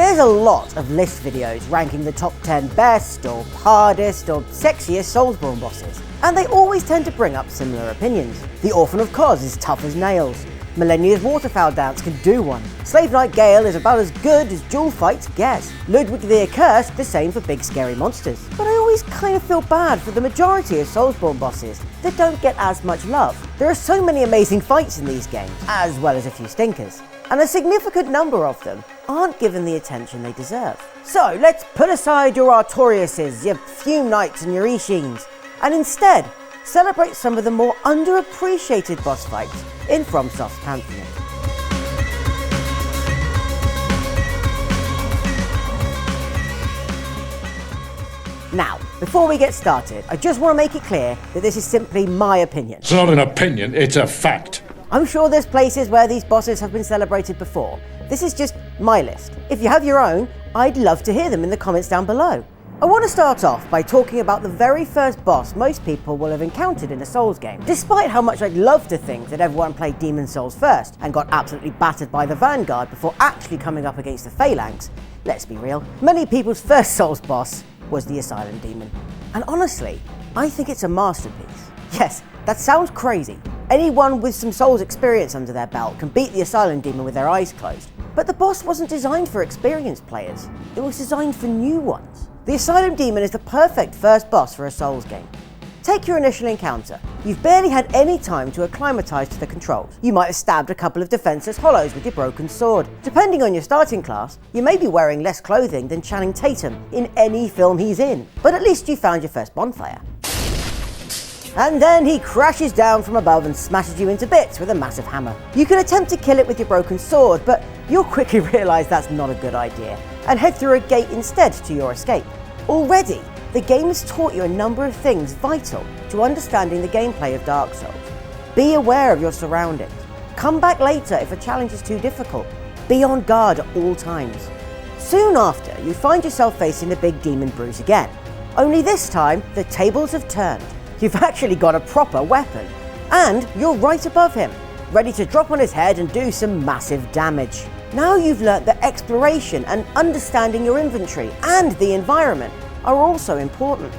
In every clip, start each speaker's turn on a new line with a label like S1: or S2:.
S1: There's a lot of list videos ranking the top 10 best or hardest or sexiest Soulsborne bosses, and they always tend to bring up similar opinions. The Orphan of Kos is tough as nails. Millennia's Waterfowl Dance can do one. Slave Knight Gale is about as good as dual fights gets. Ludwig the Accursed, the same for big scary monsters. But I always kind of feel bad for the majority of Soulsborne bosses that don't get as much love. There are so many amazing fights in these games, as well as a few stinkers, and a significant number of them aren't given the attention they deserve. So let's put aside your Artoriuses, your Fume Knights and your Ishiens, and instead celebrate some of the more underappreciated boss fights in FromSoft's pantheon. Now, before we get started, I just want to make it clear that this is simply my opinion.
S2: It's not an opinion, it's a fact.
S1: I'm sure there's places where these bosses have been celebrated before. This is just my list. If you have your own, I'd love to hear them in the comments down below. I want to start off by talking about the very first boss most people will have encountered in a Souls game. Despite how much I'd love to think that everyone played Demon Souls first and got absolutely battered by the Vanguard before actually coming up against the Phalanx, let's be real, many people's first Souls boss was the Asylum Demon. And honestly, I think it's a masterpiece. Yes, that sounds crazy. Anyone with some Souls experience under their belt can beat the Asylum Demon with their eyes closed. But the boss wasn't designed for experienced players. It was designed for new ones. The Asylum Demon is the perfect first boss for a Souls game. Take your initial encounter. You've barely had any time to acclimatise to the controls. You might have stabbed a couple of defenceless hollows with your broken sword. Depending on your starting class, you may be wearing less clothing than Channing Tatum in any film he's in, but at least you found your first bonfire. And then he crashes down from above and smashes you into bits with a massive hammer. You can attempt to kill it with your broken sword, but you'll quickly realise that's not a good idea, and head through a gate instead to your escape. Already, the game has taught you a number of things vital to understanding the gameplay of Dark Souls. Be aware of your surroundings. Come back later if a challenge is too difficult. Be on guard at all times. Soon after, you find yourself facing the big demon Bruce again. Only this time, the tables have turned. You've actually got a proper weapon. And you're right above him, ready to drop on his head and do some massive damage. Now you've learnt that exploration and understanding your inventory and the environment are also important.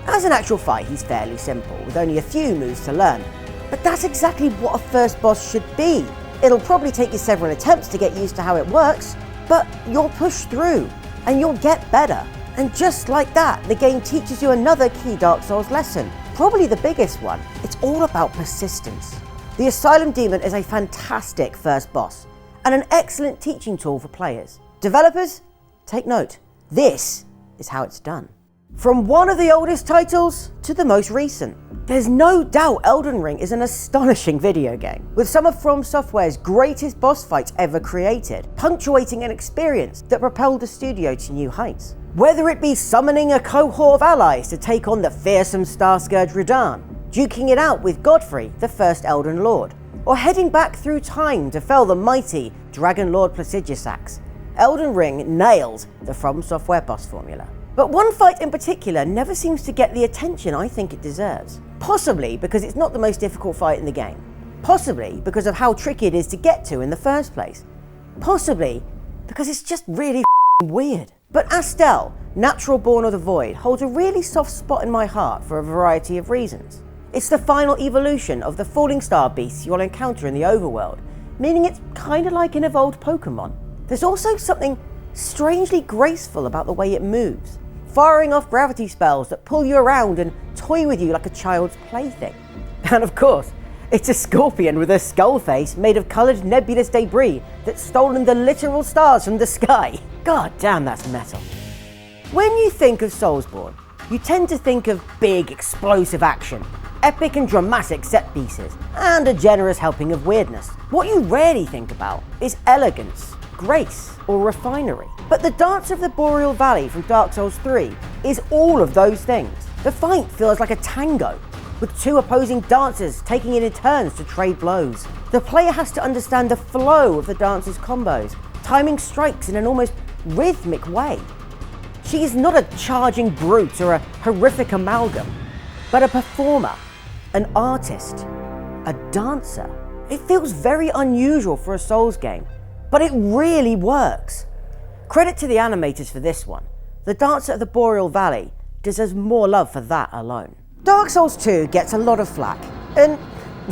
S1: As an actual fight, he's fairly simple, with only a few moves to learn. But that's exactly what a first boss should be. It'll probably take you several attempts to get used to how it works, but you'll push through, and you'll get better. And just like that, the game teaches you another key Dark Souls lesson, probably the biggest one. It's all about persistence. The Asylum Demon is a fantastic first boss, and an excellent teaching tool for players. Developers, take note. This is how it's done. From one of the oldest titles to the most recent. There's no doubt Elden Ring is an astonishing video game, with some of From Software's greatest boss fights ever created, punctuating an experience that propelled the studio to new heights. Whether it be summoning a cohort of allies to take on the fearsome Starscourge Radahn, duking it out with Godfrey, the first Elden Lord, or heading back through time to fell the mighty Dragon Lord Placidusax, Elden Ring nails the From Software boss formula. But one fight in particular never seems to get the attention I think it deserves. Possibly because it's not the most difficult fight in the game. Possibly because of how tricky it is to get to in the first place. Possibly because it's just really weird. But Asel, Natural Born of the Void, holds a really soft spot in my heart for a variety of reasons. It's the final evolution of the falling star beasts you'll encounter in the overworld, meaning it's kind of like an evolved Pokemon. There's also something strangely graceful about the way it moves, firing off gravity spells that pull you around and toy with you like a child's plaything. And of course, it's a scorpion with a skull face made of coloured nebulous debris that's stolen the literal stars from the sky. God damn, that's metal. When you think of Soulsborne, you tend to think of big, explosive action, epic and dramatic set pieces, and a generous helping of weirdness. What you rarely think about is elegance, grace, or refinery. But the Dance of the Boreal Valley from Dark Souls 3 is all of those things. The fight feels like a tango, with two opposing dancers taking it in turns to trade blows. The player has to understand the flow of the dancers' combos, timing strikes in an almost rhythmic way. She is not a charging brute or a horrific amalgam, but a performer, an artist, a dancer. It feels very unusual for a Souls game, but it really works. Credit to the animators for this one. The Dancer of the Boreal Valley deserves more love for that alone. Dark Souls 2 gets a lot of flack, and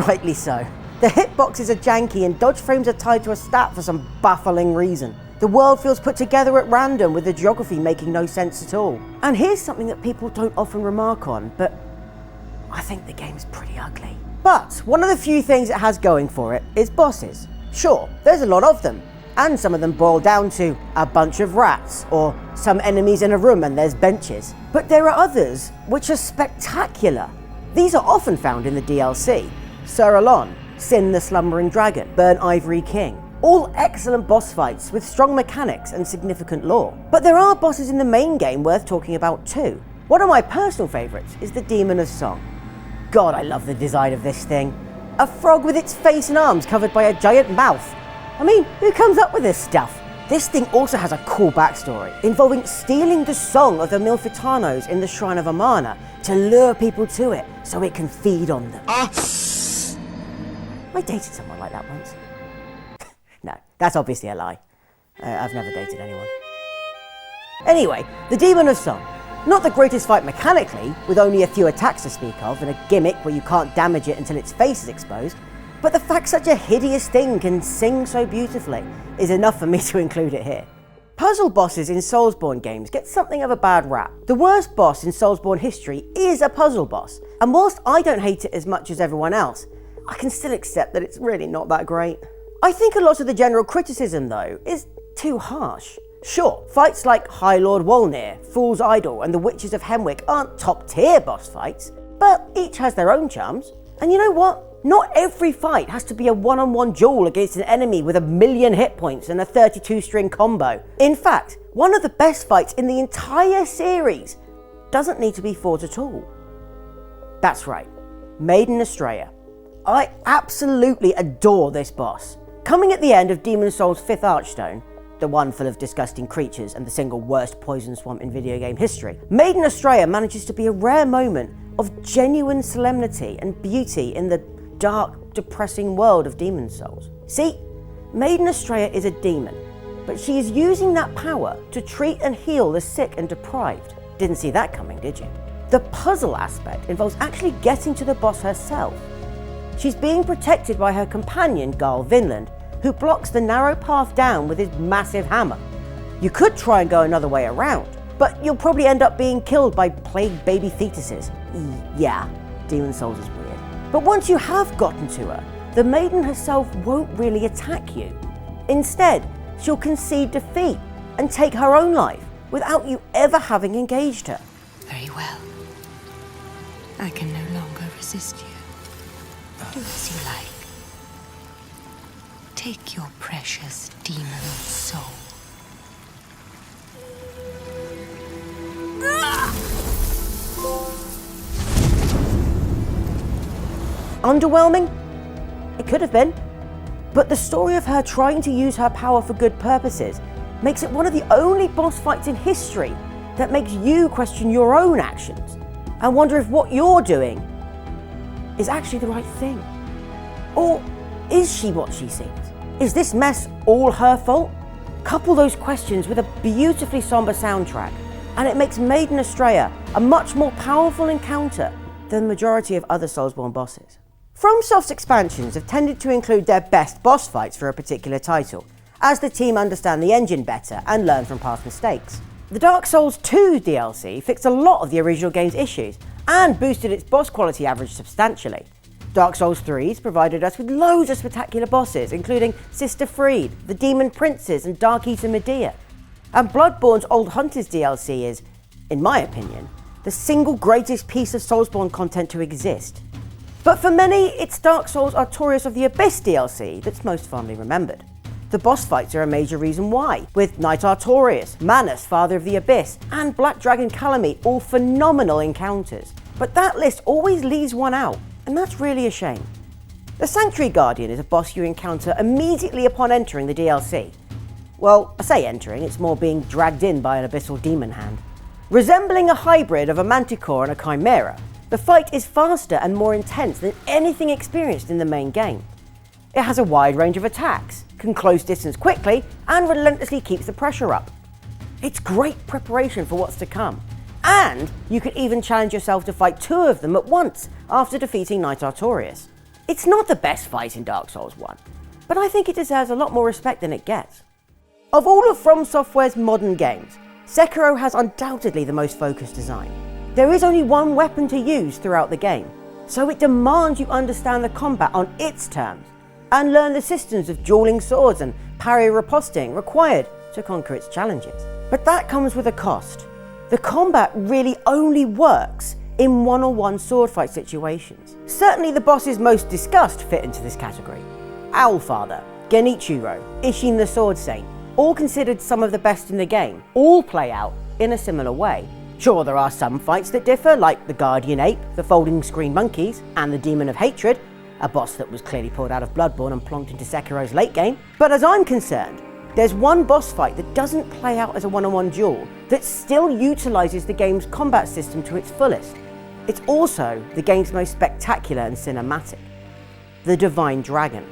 S1: rightly so. The hitboxes are janky and dodge frames are tied to a stat for some baffling reason. The world feels put together at random with the geography making no sense at all. And here's something that people don't often remark on, but I think the game's pretty ugly. But one of the few things it has going for it is bosses. Sure, there's a lot of them, and some of them boil down to a bunch of rats, or some enemies in a room and there's benches. But there are others which are spectacular. These are often found in the DLC. Sir Alon, Sin the Slumbering Dragon, Burnt Ivory King. All excellent boss fights with strong mechanics and significant lore. But there are bosses in the main game worth talking about too. One of my personal favourites is the Demon of Song. God, I love the design of this thing. A frog with its face and arms covered by a giant mouth. I mean, who comes up with this stuff? This thing also has a cool backstory, involving stealing the song of the Milfitanos in the Shrine of Amana to lure people to it so it can feed on them. I dated someone like that once. No, that's obviously a lie. I've never dated anyone. Anyway, the Demon of Song. Not the greatest fight mechanically, with only a few attacks to speak of and a gimmick where you can't damage it until its face is exposed, but the fact such a hideous thing can sing so beautifully is enough for me to include it here. Puzzle bosses in Soulsborne games get something of a bad rap. The worst boss in Soulsborne history is a puzzle boss, and whilst I don't hate it as much as everyone else, I can still accept that it's really not that great. I think a lot of the general criticism, though, is too harsh. Sure, fights like High Lord Wolnir, Fool's Idol, and the Witches of Hemwick aren't top-tier boss fights, but each has their own charms. And you know what? Not every fight has to be a one-on-one duel against an enemy with 1,000,000 hit points and a 32-string combo. In fact, one of the best fights in the entire series doesn't need to be fought at all. That's right, Maiden Estrella. I absolutely adore this boss. Coming at the end of Demon Souls' 5th Archstone, the one full of disgusting creatures and the single worst poison swamp in video game history, Maiden Estrella manages to be a rare moment of genuine solemnity and beauty in the dark, depressing world of Demon Souls. See, Maiden Estrella is a demon, but she is using that power to treat and heal the sick and deprived. Didn't see that coming, did you? The puzzle aspect involves actually getting to the boss herself. She's being protected by her companion, Garl Vinland, who blocks the narrow path down with his massive hammer. You could try and go another way around, but you'll probably end up being killed by plague baby fetuses. Yeah, Demon Souls is weird. But once you have gotten to her, the maiden herself won't really attack you. Instead, she'll concede defeat and take her own life without you ever having engaged her.
S3: Very well. I can no longer resist you. Do as you like. Take your precious demon soul.
S1: Underwhelming? It could have been. But the story of her trying to use her power for good purposes makes it one of the only boss fights in history that makes you question your own actions and wonder if what you're doing is actually the right thing. Or is she what she seems? Is this mess all her fault? Couple those questions with a beautifully somber soundtrack, and it makes Maiden Estrella a much more powerful encounter than the majority of other Soulsborne bosses. FromSoft's expansions have tended to include their best boss fights for a particular title, as the team understand the engine better and learn from past mistakes. The Dark Souls 2 DLC fixed a lot of the original game's issues and boosted its boss quality average substantially. Dark Souls 3's provided us with loads of spectacular bosses, including Sister Fried, the Demon Princes, and Dark Eater Medea. And Bloodborne's Old Hunters DLC is, in my opinion, the single greatest piece of Soulsborne content to exist. But for many, it's Dark Souls Artorias of the Abyss DLC that's most fondly remembered. The boss fights are a major reason why, with Knight Artorias, Manus, Father of the Abyss, and Black Dragon Calamite all phenomenal encounters. But that list always leaves one out, and that's really a shame. The Sanctuary Guardian is a boss you encounter immediately upon entering the DLC. Well, I say entering, it's more being dragged in by an abyssal demon hand. Resembling a hybrid of a manticore and a chimera, the fight is faster and more intense than anything experienced in the main game. It has a wide range of attacks, can close distance quickly, and relentlessly keeps the pressure up. It's great preparation for what's to come. And you could even challenge yourself to fight 2 of them at once after defeating Knight Artorias. It's not the best fight in Dark Souls 1, but I think it deserves a lot more respect than it gets. Of all of From Software's modern games, Sekiro has undoubtedly the most focused design. There is only one weapon to use throughout the game, so it demands you understand the combat on its terms and learn the systems of dueling swords and parry riposting required to conquer its challenges. But that comes with a cost. The combat really only works in one-on-one sword fight situations. Certainly the bosses most discussed fit into this category. Owlfather, Genichiro, Ishin the Sword Saint, all considered some of the best in the game, all play out in a similar way. Sure, there are some fights that differ, like the Guardian Ape, the Folding Screen Monkeys, and the Demon of Hatred, a boss that was clearly pulled out of Bloodborne and plonked into Sekiro's late game. But as I'm concerned, there's one boss fight that doesn't play out as a one-on-one duel that still utilises the game's combat system to its fullest. It's also the game's most spectacular and cinematic, the Divine Dragon.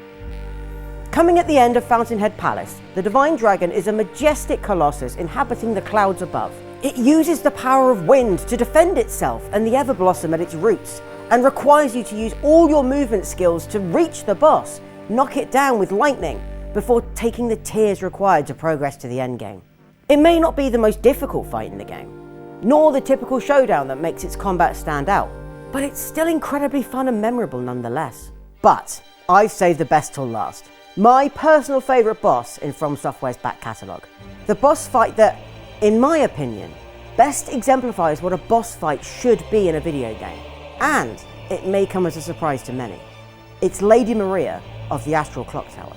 S1: Coming at the end of Fountainhead Palace, the Divine Dragon is a majestic colossus inhabiting the clouds above. It uses the power of wind to defend itself and the Everblossom at its roots, and requires you to use all your movement skills to reach the boss, knock it down with lightning, before taking the tears required to progress to the endgame. It may not be the most difficult fight in the game, nor the typical showdown that makes its combat stand out, but it's still incredibly fun and memorable nonetheless. But I've saved the best till last. My personal favourite boss in From Software's back catalogue. The boss fight that, in my opinion, best exemplifies what a boss fight should be in a video game. And it may come as a surprise to many. It's Lady Maria of the Astral Clock Tower.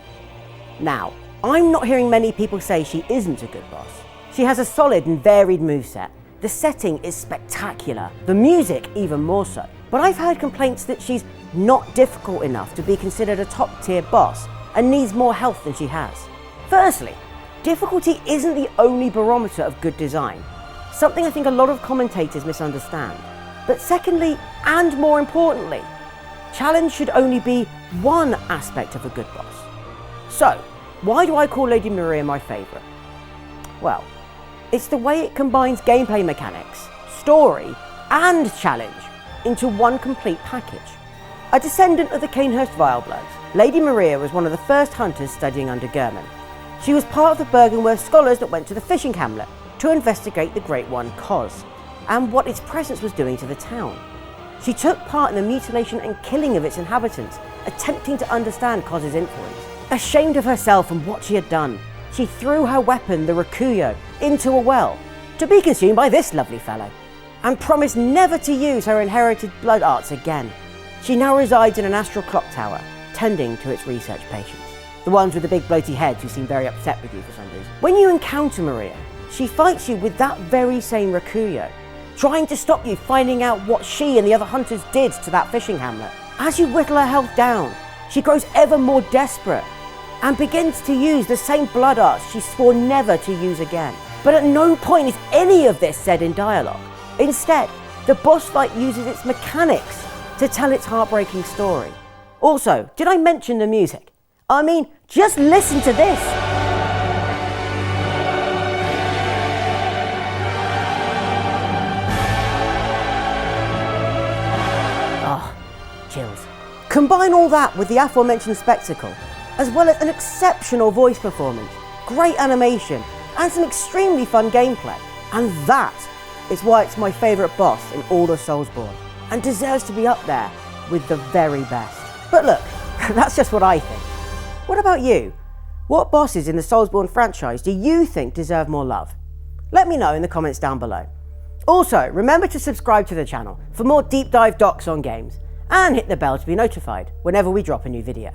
S1: Now, I'm not hearing many people say she isn't a good boss. She has a solid and varied moveset. The setting is spectacular, the music even more so. But I've heard complaints that she's not difficult enough to be considered a top-tier boss and needs more health than she has. Firstly, difficulty isn't the only barometer of good design, something I think a lot of commentators misunderstand. But secondly, and more importantly, challenge should only be one aspect of a good boss. So, why do I call Lady Maria my favourite? Well, it's the way it combines gameplay mechanics, story, and challenge into one complete package. A descendant of the Cainhurst Vilebloods, Lady Maria was one of the first hunters studying under Gehrman. She was part of the Bergenworth scholars that went to the fishing hamlet to investigate the Great One Kos, and what its presence was doing to the town. She took part in the mutilation and killing of its inhabitants, attempting to understand Kos's influence. Ashamed of herself and what she had done, she threw her weapon, the Rakuyo, into a well, to be consumed by this lovely fellow, and promised never to use her inherited blood arts again. She now resides in an astral clock tower, tending to its research patients, the ones with the big bloaty heads who seem very upset with you for some reason. When you encounter Maria, she fights you with that very same Rakuyo, trying to stop you finding out what she and the other hunters did to that fishing hamlet. As you whittle her health down, she grows ever more desperate and begins to use the same blood arts she swore never to use again. But at no point is any of this said in dialogue. Instead, the boss fight uses its mechanics to tell its heartbreaking story. Also, did I mention the music? I mean, just listen to this. Chills. Combine all that with the aforementioned spectacle, as well as an exceptional voice performance, great animation, and some extremely fun gameplay. And that is why it's my favourite boss in all of Soulsborne, and deserves to be up there with the very best. But look, that's just what I think. What about you? What bosses in the Soulsborne franchise do you think deserve more love? Let me know in the comments down below. Also, remember to subscribe to the channel for more deep dive docs on games, and hit the bell to be notified whenever we drop a new video.